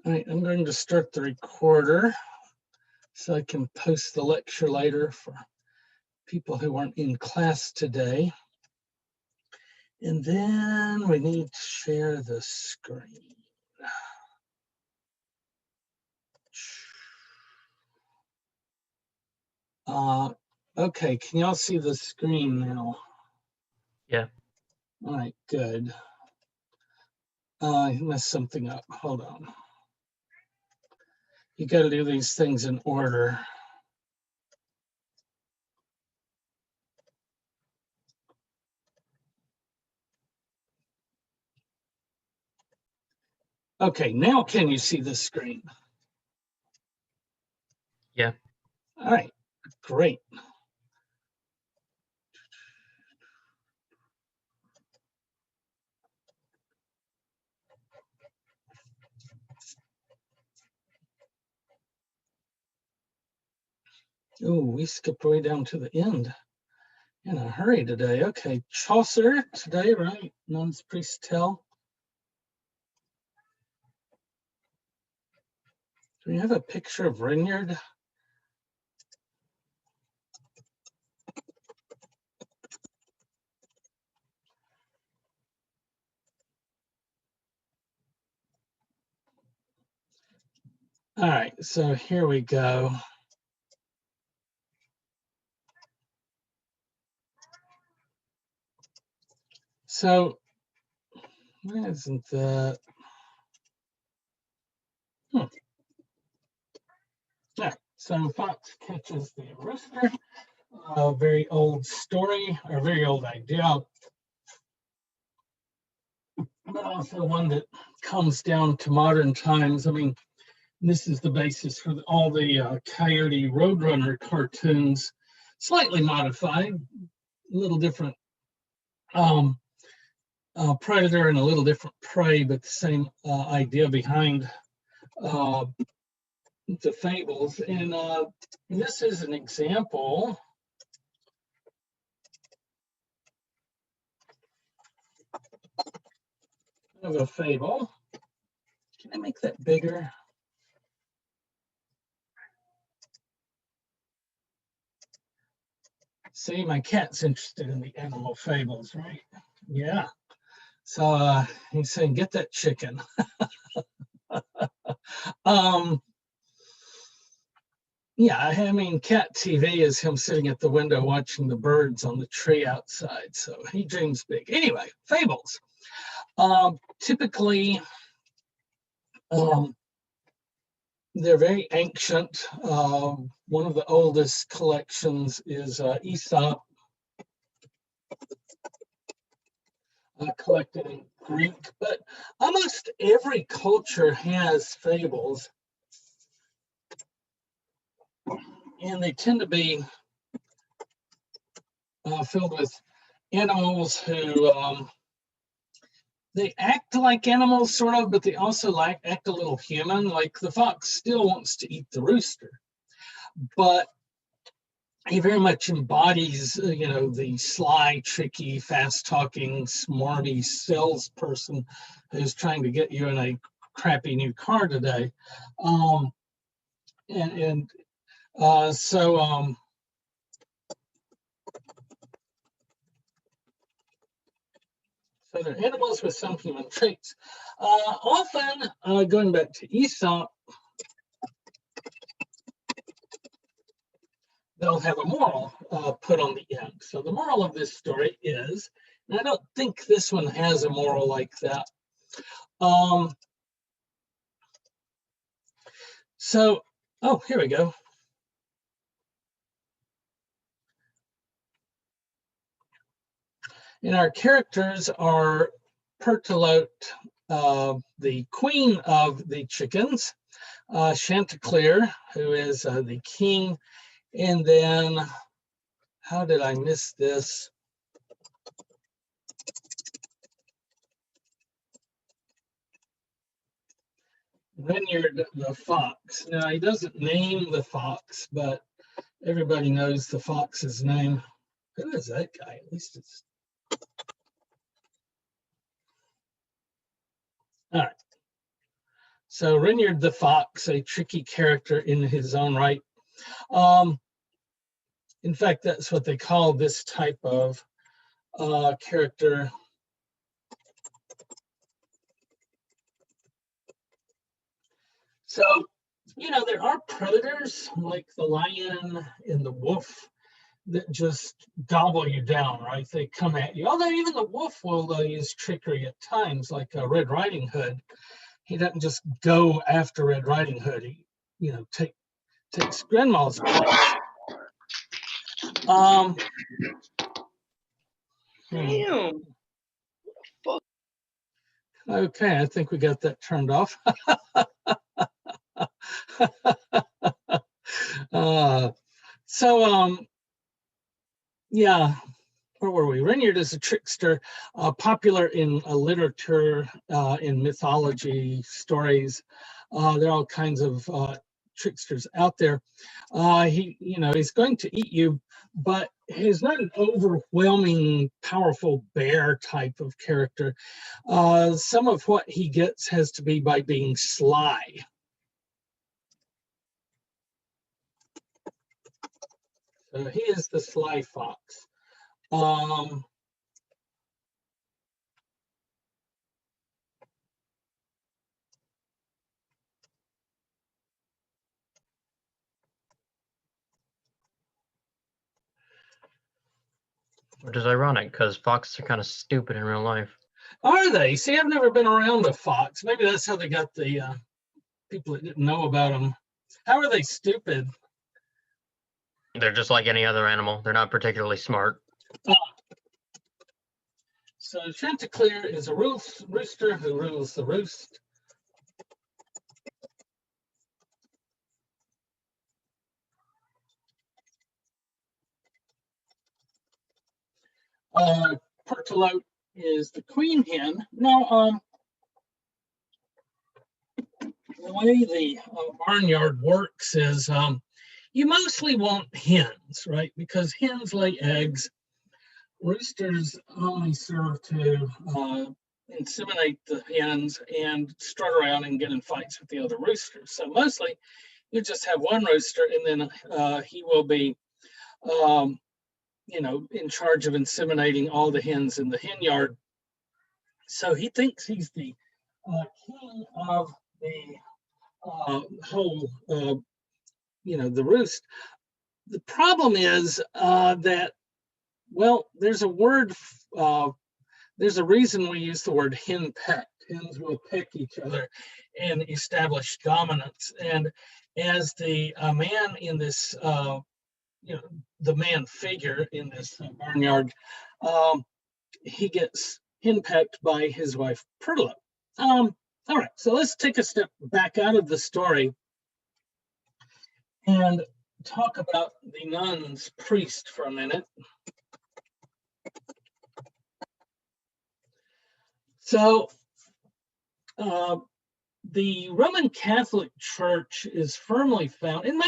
All right, I'm going to start the recorder so I can post the lecture later for people who weren't in class today. And then we need to share the screen. Okay, can y'all see the screen now? Yeah. All right, good. I messed something up. Hold on. You got to do these things in order. Okay, now can you see the screen? Yeah. All right, great. Oh, we skipped way down to the end in a hurry today. Okay, Chaucer today, right? Nuns, priests tell. Do we have a picture of Reynard? All right, so here we go. So, why isn't that? All right, so Fox catches the rooster. A very old story, or very old idea, but also one that comes down to modern times. I mean, this is the basis for all the Coyote Roadrunner cartoons, slightly modified, a little different predator and a little different prey, but the same idea behind the fables. And this is an example of a fable. Can I make that bigger? See, my cat's interested in the animal fables, right? Yeah. So he's saying, get that chicken. Yeah, I mean, cat TV is him sitting at the window watching the birds on the tree outside. So he dreams big. Anyway, fables. Typically, they're very ancient. One of the oldest collections is Aesop, collected in Greek, but almost every culture has fables, and they tend to be filled with animals who they act like animals, sort of, but they also act a little human. Like the fox still wants to eat the rooster, but he very much embodies, the sly, tricky, fast-talking, smarty salesperson who's trying to get you in a crappy new car today. So they're animals with some human traits. Often, going back to Aesop, they'll have a moral put on the end. So the moral of this story is, and I don't think this one has a moral like that. Here we go. And our characters are Pertolote, the queen of the chickens, Chanticleer, who is the king, and then, how did I miss this? Reynard the fox. Now, he doesn't name the fox, but everybody knows the fox's name. Who is that guy? At least it's... All right. So Reynard the Fox, a tricky character in his own right. In fact, that's what they call this type of character. So, you know, there are predators like the lion and the wolf that just gobble you down, right? They come at you. Although even the wolf will use trickery at times, like Red Riding Hood. He doesn't just go after Red Riding Hood. He, you know, takes grandma's place. Damn. Okay, I think we got that turned off. Yeah, where were we? Reynard is a trickster, popular in literature, in mythology, stories. There are all kinds of tricksters out there. He's going to eat you, but he's not an overwhelming, powerful bear type of character. Some of what he gets has to be by being sly. So he is the sly fox. Which is ironic because foxes are kind of stupid in real life. Are they? See, I've never been around a fox. Maybe that's how they got the people that didn't know about them. How are they stupid? They're just like any other animal. They're not particularly smart. So Chanticleer is a rooster who rules the roost. Pertalote is the queen hen. Now, the way the barnyard works is you mostly want hens, right? Because hens lay eggs. Roosters only serve to inseminate the hens and strut around and get in fights with the other roosters. So mostly you just have one rooster, and then he will be in charge of inseminating all the hens in the hen yard. So he thinks he's the king of the whole, the roost. The problem is that, well, there's a word, there's a reason we use the word hen peck. Hens will peck each other and establish dominance. And as the man in this, the man figure in this barnyard, he gets henpecked by his wife Pertalote. All right, so let's take a step back out of the story and talk about the nun's priest for a minute. So the Roman Catholic Church is firmly found in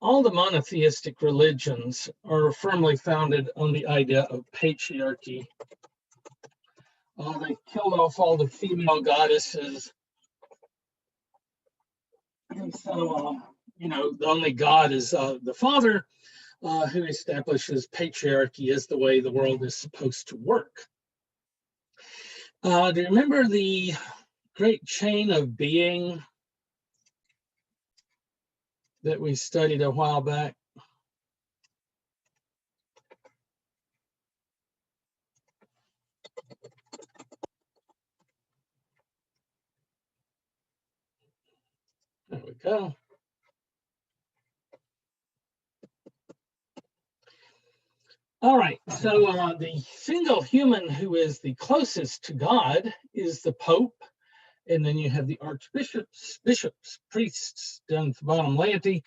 all the monotheistic religions are firmly founded on the idea of patriarchy. They killed off all the female goddesses. And so, the only God is the Father, who establishes patriarchy as the way the world is supposed to work. Do you remember the great chain of being that we studied a while back? There we go. All right, so the single human who is the closest to God is the Pope, and then you have the archbishops, bishops, priests, down at the bottom, laity.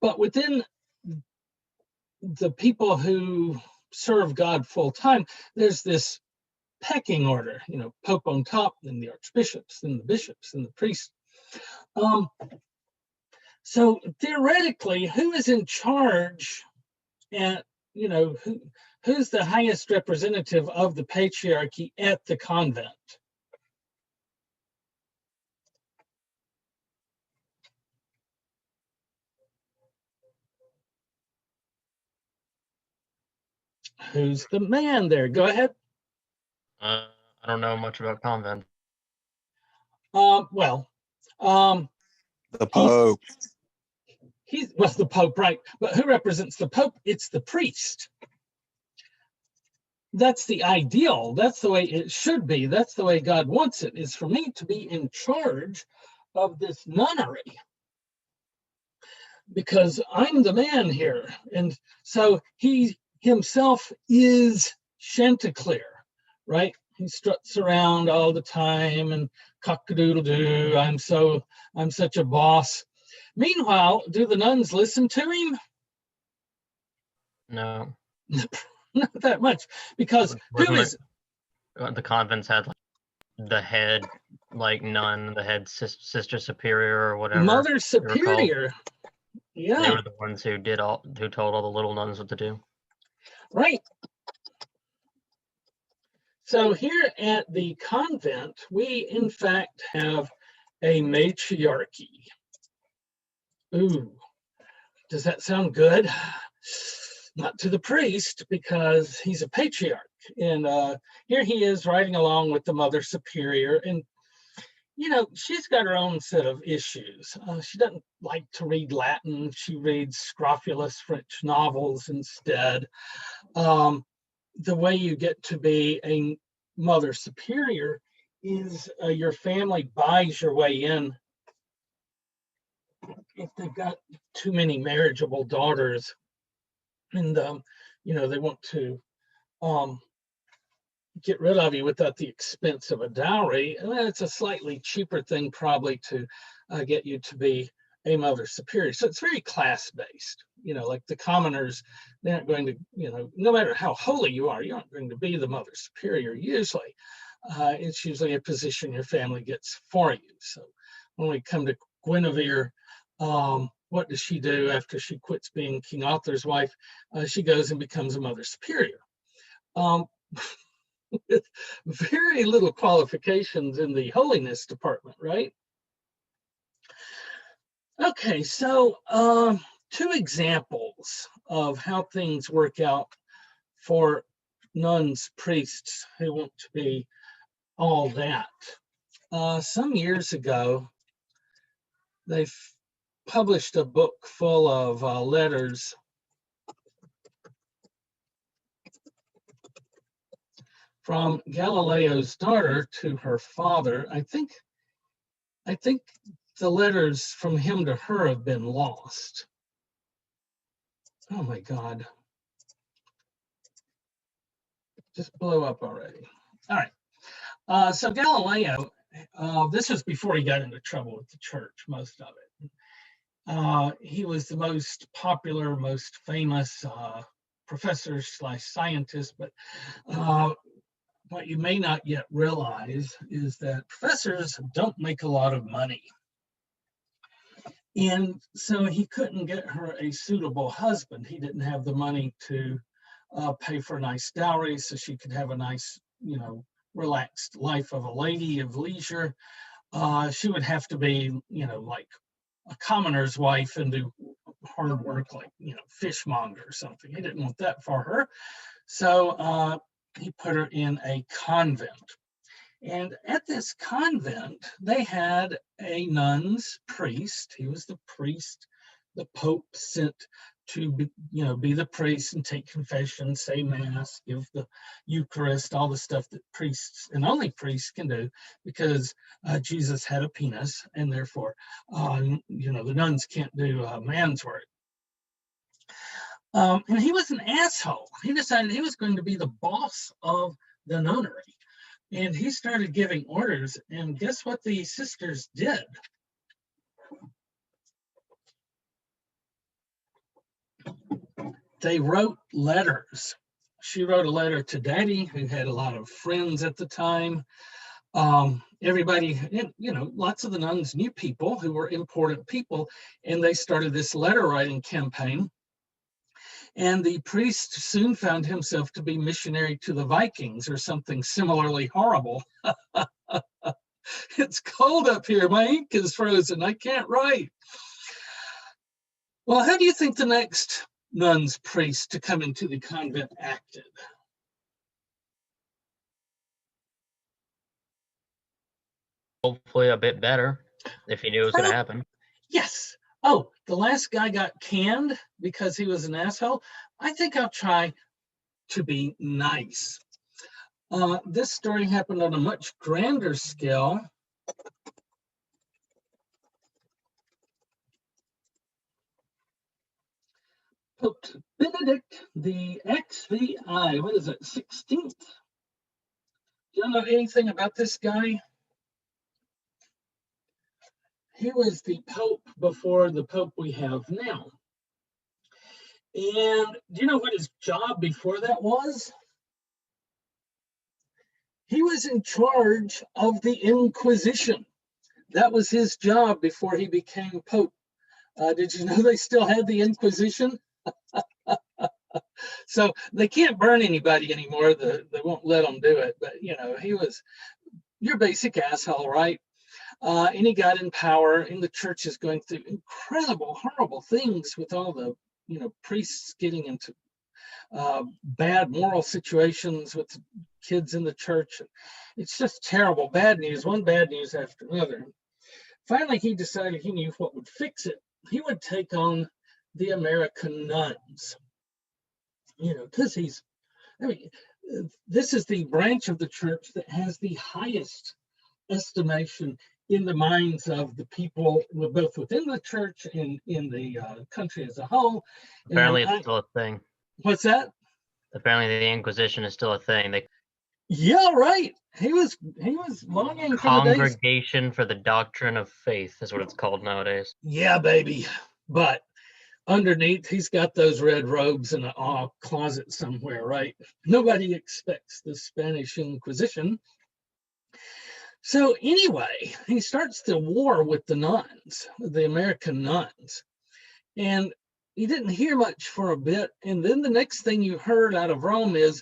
But within the people who serve God full time, there's this pecking order, Pope on top, then the archbishops, then the bishops, then the priests. So theoretically, who is in charge at, who's the highest representative of the patriarchy at the convent? Who's the man there? Go ahead. I don't know much about convent. Well, The Pope. he's well, the Pope, right? But who represents the Pope? It's the priest. That's the ideal. That's the way it should be. That's the way God wants it, is for me to be in charge of this nunnery, because I'm the man here. And so he himself is Chanticleer, right? He struts around all the time and cock-a-doodle-doo. I'm such a boss. Meanwhile, do the nuns listen to him? No. Not that much, because the convents had like the head like nun, the head sister superior or whatever. Mother Superior? Yeah. They were the ones who told all the little nuns what to do. Right. So here at the convent, we in fact have a matriarchy. Ooh, does that sound good? Not to the priest, because he's a patriarch. And here he is riding along with the Mother Superior. And, you know, she's got her own set of issues. She doesn't like to read Latin. She reads scrofulous French novels instead. The way you get to be a Mother Superior is your family buys your way in. If they've got too many marriageable daughters, and you know, they want to get rid of you without the expense of a dowry, it's a slightly cheaper thing probably to get you to be a Mother Superior. So it's very class-based. You know, like the commoners, they aren't going to, you know, no matter how holy you are, you aren't going to be the Mother Superior usually. It's usually a position your family gets for you. So when we come to Guinevere, what does she do after she quits being King Arthur's wife? She goes and becomes a Mother Superior. With very little qualifications in the holiness department, right? Okay, so two examples of how things work out for nuns, priests who want to be all that. Some years ago, they published a book full of letters from Galileo's daughter to her father. I think the letters from him to her have been lost. Oh my God. Just blew up already. All right. So Galileo, this was before he got into trouble with the church, most of it. He was the most popular, most famous professor / scientist, but what you may not yet realize is that professors don't make a lot of money. And so he couldn't get her a suitable husband. He didn't have the money to pay for a nice dowry so she could have a nice, you know, relaxed life of a lady of leisure. She would have to be, you know, like a commoner's wife and do hard work like, you know, fishmonger or something. He didn't want that for her. So he put her in a convent. And at this convent, they had a nun's priest. He was the priest the Pope sent to be, you know, be the priest and take confession, say mass, give the Eucharist, all the stuff that priests and only priests can do, because Jesus had a penis, and therefore, you know, the nuns can't do man's work. And he was an asshole. He decided he was going to be the boss of the nunnery. And he started giving orders, and guess what the sisters did? They wrote letters. She wrote a letter to Daddy, who had a lot of friends at the time. Everybody, you know, lots of the nuns knew people who were important people, and they started this letter writing campaign. And the priest soon found himself to be missionary to the Vikings or something similarly horrible. It's cold up here. My ink is frozen. I can't write. Well, how do you think the next nuns, priests to come into the convent acted? Hopefully a bit better if he knew it was going to happen. Yes. Oh, the last guy got canned because he was an asshole. I think I'll try to be nice. This story happened on a much grander scale. Pope Benedict the XVI, what is it, 16th? Do you know anything about this guy? He was the Pope before the Pope we have now. And do you know what his job before that was? He was in charge of the Inquisition. That was his job before he became Pope. Did you know they still had the Inquisition? So they can't burn anybody anymore. They won't let them do it. But, you know, he was your basic asshole, right? And he got in power, and the church is going through incredible, horrible things with all the, you know, priests getting into bad moral situations with kids in the church. It's just terrible. Bad news, one bad news after another. Finally, he decided he knew what would fix it. He would take on the American nuns. You know, because this is the branch of the church that has the highest estimation in the minds of the people, both within the church and in the country as a whole. Apparently, it's still a thing. What's that? Apparently, the Inquisition is still a thing. Yeah, right. He was longing for the days. Congregation for the Doctrine of Faith is what it's called nowadays. Yeah, baby. But underneath, he's got those red robes in a closet somewhere, right? Nobody expects the Spanish Inquisition. So anyway, he starts the war with the nuns, the American nuns. And he didn't hear much for a bit. And then the next thing you heard out of Rome is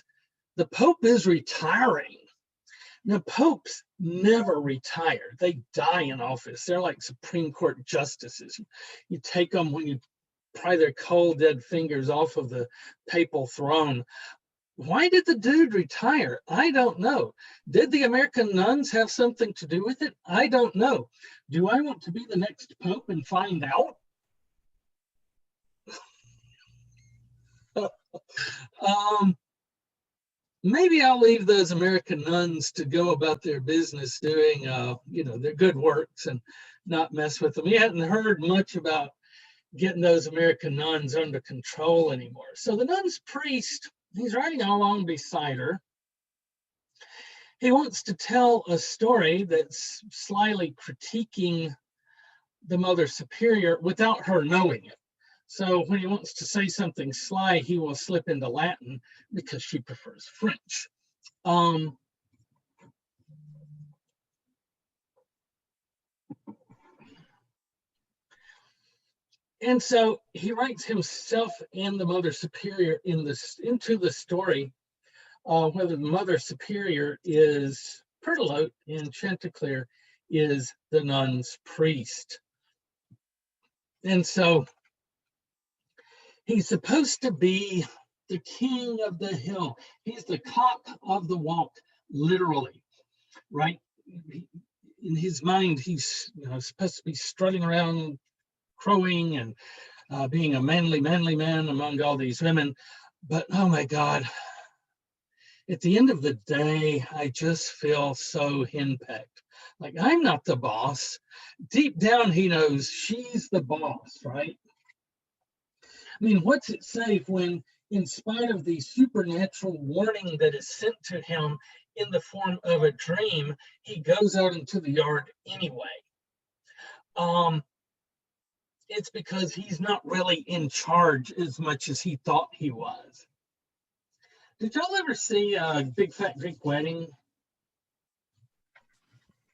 the Pope is retiring. Now, popes never retire. They die in office. They're like Supreme Court justices. You take them when you pry their cold, dead fingers off of the papal throne. Why did the dude retire? I don't know. Did the American nuns have something to do with it? I don't know. Do I want to be the next pope and find out? Maybe I'll leave those American nuns to go about their business doing, you know, their good works and not mess with them. You hadn't heard much about getting those American nuns under control anymore. So the nun's priest, he's riding along beside her. He wants to tell a story that's slyly critiquing the Mother Superior without her knowing it. So when he wants to say something sly, he will slip into Latin because she prefers French. And so he writes himself and the Mother Superior into the story, whether the Mother Superior is Pertelote and Chanticleer is the nun's priest. And so he's supposed to be the king of the hill. He's the cock of the walk, literally, right? In his mind, he's supposed to be strutting around, crowing and being a manly man among all these women. But oh my God, at the end of the day, I just feel so henpecked. Like, I'm not the boss. Deep down, he knows she's the boss, right? I mean, what's it say when, in spite of the supernatural warning that is sent to him in the form of a dream, he goes out into the yard anyway? It's because he's not really in charge as much as he thought he was. Did y'all ever see a Big Fat Greek Wedding?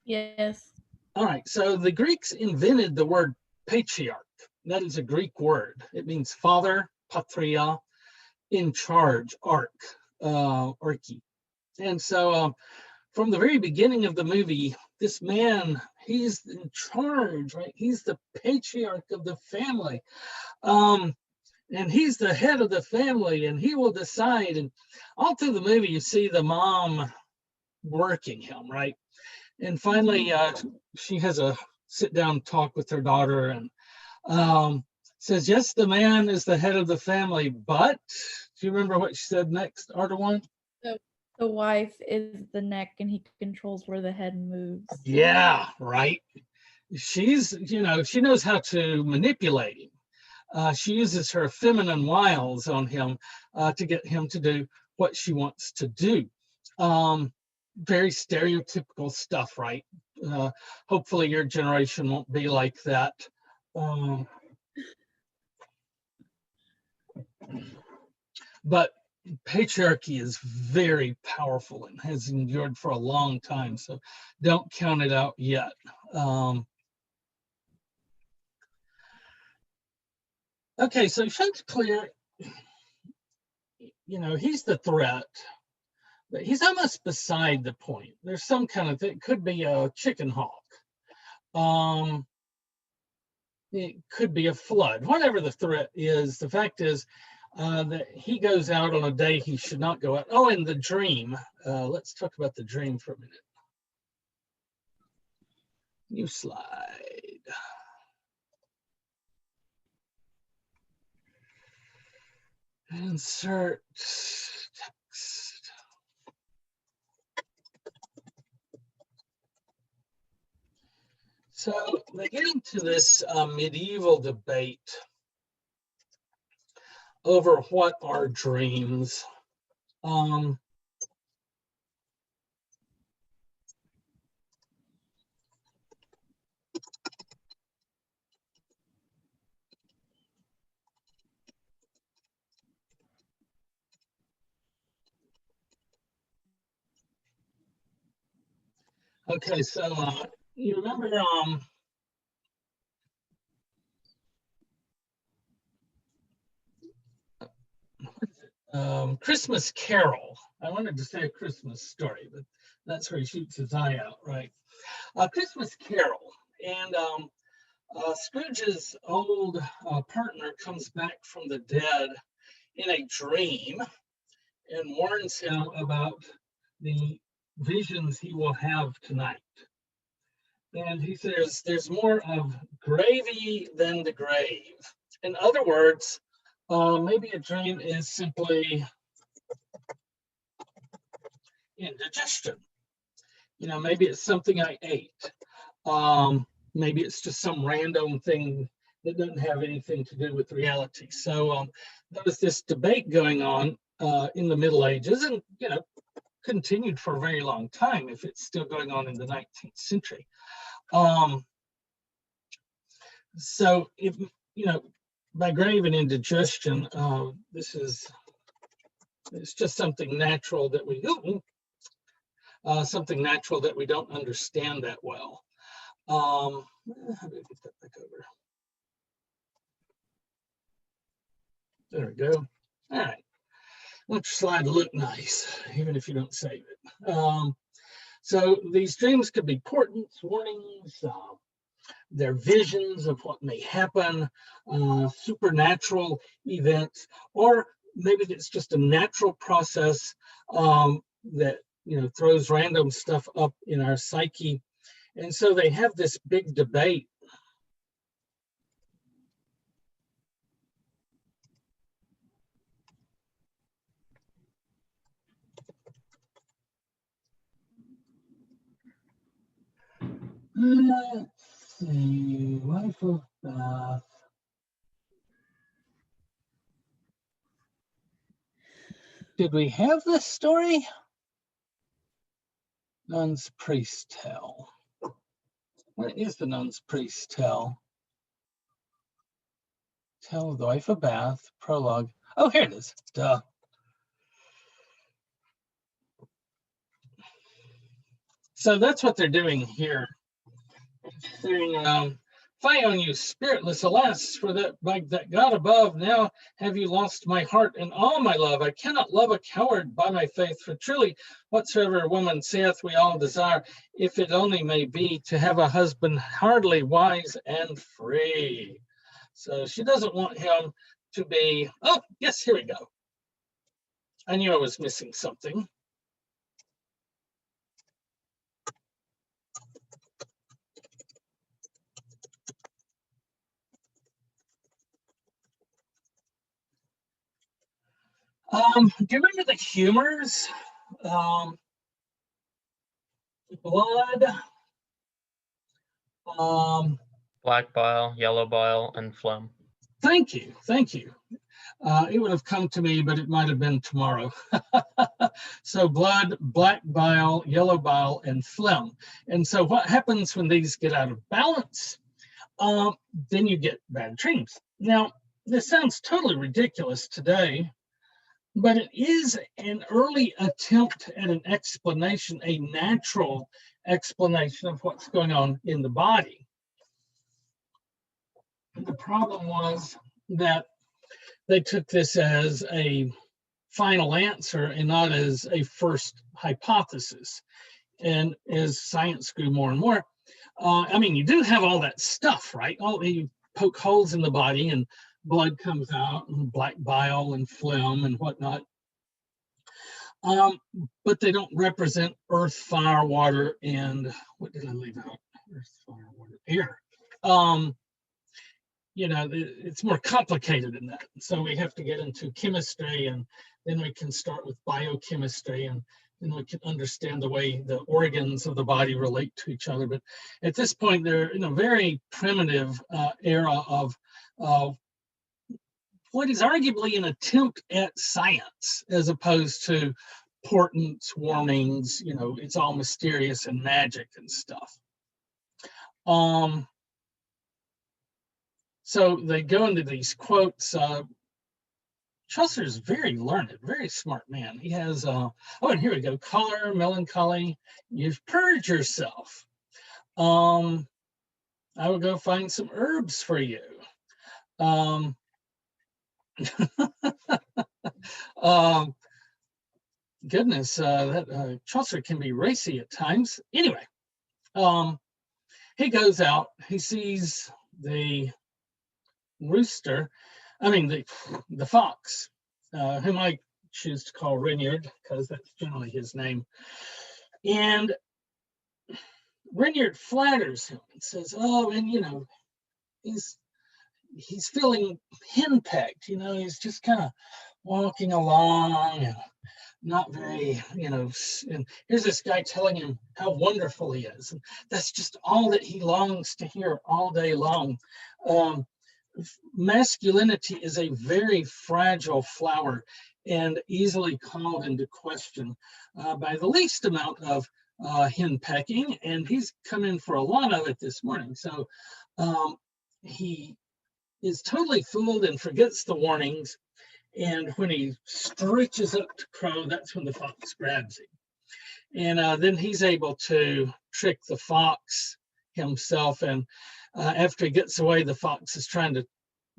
Yes. All right, so the Greeks invented the word patriarch. That is a Greek word. It means father, patria, in charge, archi. And so from the very beginning of the movie, this man, he's in charge, right? He's the patriarch of the family. and he's the head of the family, and he will decide. And all through the movie, you see the mom working him, right? And finally, she has a sit-down talk with her daughter, and says, yes, the man is the head of the family, but do you remember what she said next, Arda? The wife is the neck, and he controls where the head moves. Yeah, right. She's, she knows how to manipulate him. She uses her feminine wiles on him to get him to do what she wants to do. Very stereotypical stuff, right? Hopefully your generation won't be like that. But patriarchy is very powerful and has endured for a long time, so don't count it out yet. Okay, so Chanticleer, he's the threat, but he's almost beside the point. There's some kind of, it could be a chicken hawk. It could be a flood, whatever the threat is. The fact is that he goes out on a day he should not go out. Oh, and the dream. Let's talk about the dream for a minute. New slide. Insert text. So they get into this medieval debate over what are dreams. Okay, so you remember Christmas Carol. I wanted to say A Christmas Story, but that's where he shoots his eye out, right? Christmas Carol, and Scrooge's old partner comes back from the dead in a dream and warns him about the visions he will have tonight. And he says, there's more of gravy than the grave. In other words, maybe a dream is simply indigestion. Maybe it's something I ate. Maybe it's just some random thing that doesn't have anything to do with reality. So there was this debate going on in the Middle Ages, and continued for a very long time if it's still going on in the 19th century. So if by grave and indigestion, it's just something natural that we don't understand that well. How do I get that back over? There we go. All right. Want your slide to look nice, even if you don't save it. So these dreams could be portents, warnings, they're visions of what may happen, supernatural events, or maybe it's just a natural process that throws random stuff up in our psyche. And so they have this big debate. Let's see, Life of Bath. Did we have this story? Nun's Priest Tale. Where is the Nun's Priest Tale? Tale of the Life of Bath, prologue. Oh, here it is. Duh. So that's what they're doing here. Saying, fie on you, spiritless, alas, for that by that God above, now have you lost my heart and all my love. I cannot love a coward by my faith, for truly whatsoever a woman saith we all desire, if it only may be to have a husband hardly wise and free. So she doesn't want him to be, oh, yes, here we go. I knew I was missing something. Do you remember the humors? Blood, Black bile, yellow bile, and phlegm. thank you. It would have come to me, but it might have been tomorrow. So blood, black bile, yellow bile, and phlegm. And so what happens when these get out of balance? Then you get bad dreams. Now, this sounds totally ridiculous today, but it is an early attempt at an explanation, a natural explanation of what's going on in the body. The problem was that they took this as a final answer and not as a first hypothesis. And as science grew more and more, I mean, you do have all that stuff, right? You poke holes in the body and blood comes out, and black bile and phlegm and whatnot. But they don't represent earth, fire, water, and what did I leave out? Earth, fire, water, air. It's more complicated than that. So we have to get into chemistry, and then we can start with biochemistry, and then we can understand the way the organs of the body relate to each other. But at this point, they're in a very primitive era of what is arguably an attempt at science, as opposed to portents, warnings. It's all mysterious and magic and stuff. So they go into these quotes. Chaucer is very learned, very smart man. He has, and here we go, color, melancholy, you've purged yourself. I will go find some herbs for you. Goodness, that Chaucer can be racy at times. Anyway, he goes out, he sees the rooster, the fox, whom I choose to call Reynard because that's generally his name. And Reynard flatters him and says, he's feeling henpecked, he's just kind of walking along and not very, and here's this guy telling him how wonderful he is. And that's just all that he longs to hear all day long. Masculinity is a very fragile flower and easily called into question by the least amount of henpecking, and he's come in for a lot of it this morning. So he is totally fooled and forgets the warnings, and when he stretches up to crow, that's when the fox grabs him. And then he's able to trick the fox himself, and after he gets away, the fox is trying to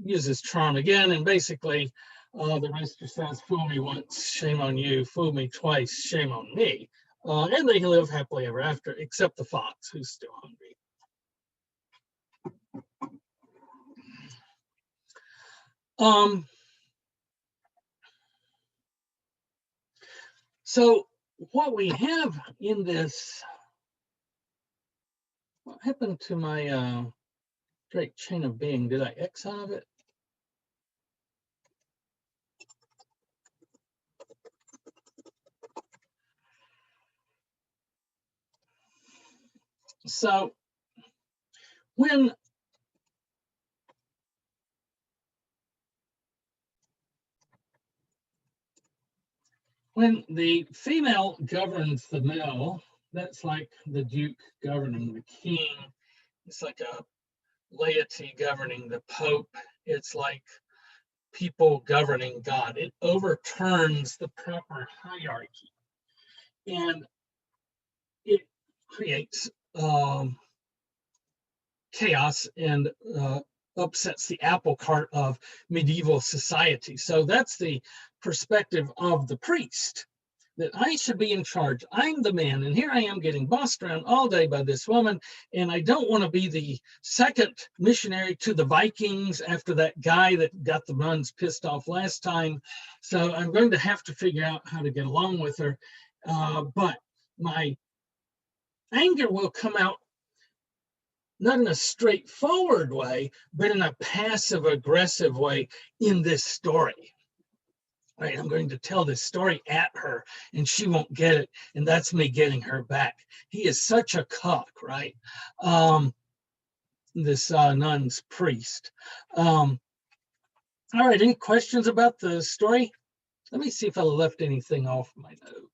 use his charm again, and basically the rooster says, fool me once, shame on you, fool me twice, shame on me. And they live happily ever after, except the fox, who's still hungry. So what we have in this, what happened to my great chain of being? Did I X out of it? So when the female governs the male, that's like the duke governing the king. It's like a laity governing the pope. It's like people governing God. It overturns the proper hierarchy, and it creates chaos and upsets the apple cart of medieval society. So that's the perspective of the priest. that I should be in charge. I'm the man, and here I am getting bossed around all day by this woman, and I don't want to be the second missionary to the Vikings after that guy that got the nuns pissed off last time. So I'm going to have to figure out how to get along with her. But my anger will come out not in a straightforward way, but in a passive aggressive way in this story. Right, I'm going to tell this story at her and she won't get it. And that's me getting her back. He is such a cock, right? This nun's priest. All right, any questions about the story? Let me see if I left anything off my notes.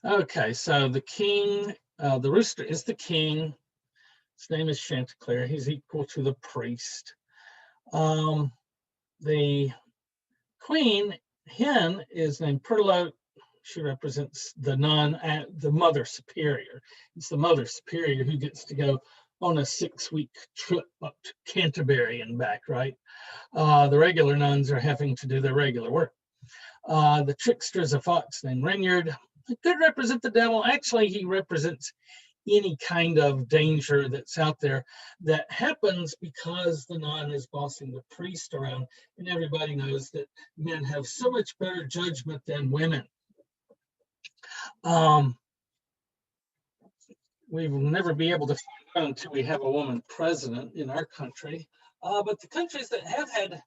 Okay, so the king, the rooster is the king. His name is Chanticleer. He's equal to the priest. The queen hen is named Perlote. She represents the nun, the mother superior. It's the mother superior who gets to go on a 6-week trip up to Canterbury and back, right? The regular nuns are having to do their regular work. The trickster is a fox named Reynard. He could represent the devil. Actually, he represents any kind of danger that's out there that happens because the nun is bossing the priest around. And everybody knows that men have so much better judgment than women. We will never be able to find out until we have a woman president in our country. But the countries that have had,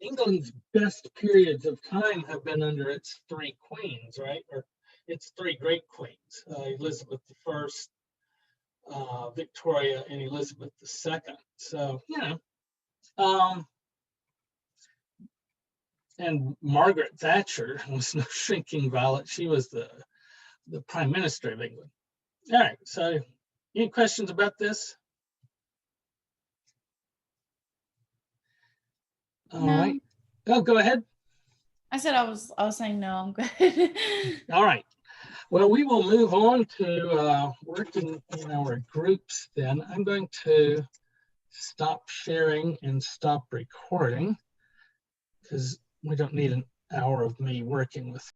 England's best periods of time have been under its 3 queens, right? Or its 3 great queens, Elizabeth I, Victoria, and Elizabeth II. So, and Margaret Thatcher was no shrinking violet. She was the Prime Minister of England. All right, so any questions about this? All right. Oh, go ahead. I said I was saying no, I'm good. All right. Well, we will move on to working in our groups then. I'm going to stop sharing and stop recording because we don't need an hour of me working with